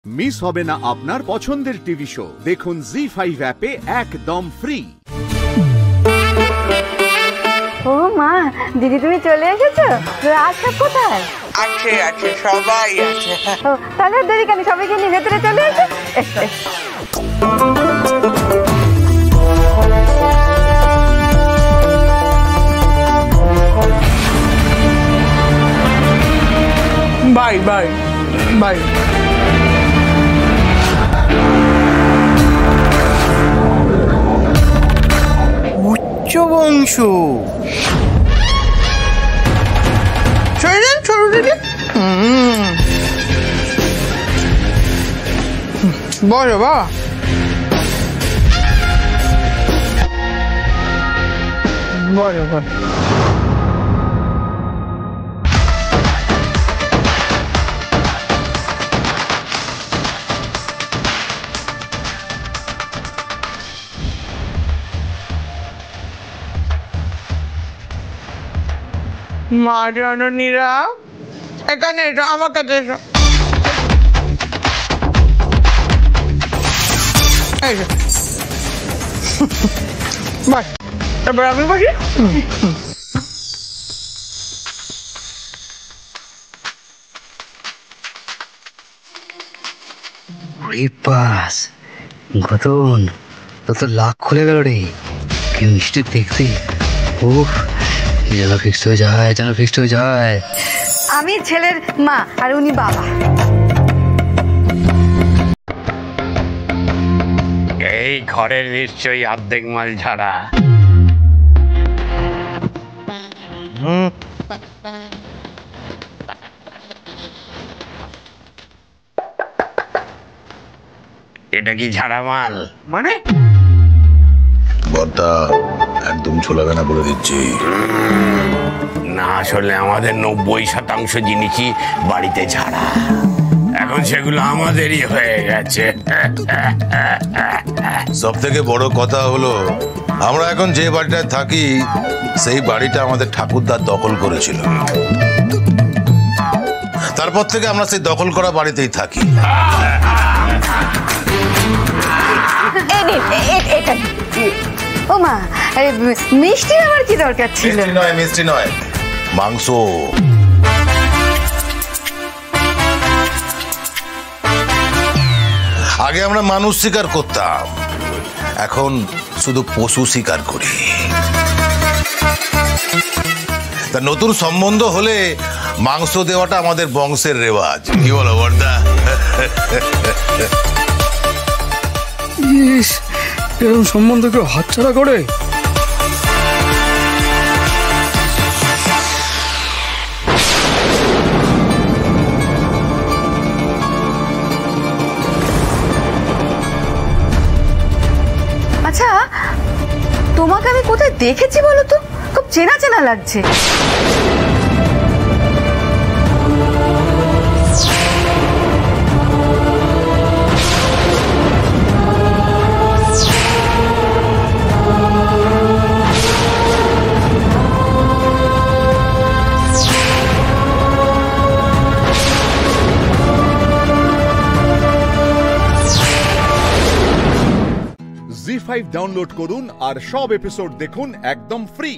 Miss হবে না আপনার পছন্দের টিভি শো। দেখুন জি5 অ্যাপে একদম ফ্রি। ও মা, দিদি তুমি চলে এসেছো? রাজটা কোথায়? আছে আছে, সবাই আছে। ও তাহলে দেরি কেন, সবাইকে নিয়ে ভেতরে চলে এসো। Bye bye bye. উচ্চ বংশ বলো বাবা। বলো বলো। মা জননীরা এখানে এসো, আমার কাছে এসো। বাস, এবার আমি বসি। গতন তো লাখ খুলে গেল রে। কি মিষ্টি দেখতে। উফ, যেন ফিক্সড হয়ে যায়, যেন ফিক্সড হয়ে যায়। আমি ছেলের মা আর উনি বাবা। এই ঘরের নিশ্চয়ই অর্ধেক মাল ঝাড়া। এটা কি ঝাড়া মাল? মানে বড়টা একদম ছোলাবে না বলে দিচ্ছি। না, আসলে আমাদের 90% জিনিসই বাড়িতে ঝাড়া। এখন সেগুলো আমাদেরই হয়ে গেছে। সব থেকে বড় কথা হলো, আমরা এখন যে বাড়িটায় থাকি সেই বাড়িটা আমাদের ঠাকুরদার দখল করেছিল। তারপর থেকে আমরা সেই দখল করা বাড়িতেই থাকি। ও মা, মিষ্টি আমার কি দরকার ছিল? মিষ্টি নয়, মাংস। আগে আমরা মানুষ শিকার করতাম, এখন শুধু পশু শিকার করি। তা নতুন সম্বন্ধ হলে মাংস দেওয়াটা আমাদের বংশের রেওয়াজ। কি বলো বর্দা? এরকম সম্বন্ধ কেউ হাতছাড়া করে? আচ্ছা, তোমাকে আমি কোথায় দেখেছি বলো তো? খুব চেনা চেনা লাগছে। জি5 ডাউনলোড করুন আর সব এপিসোড দেখুন একদম ফ্রি।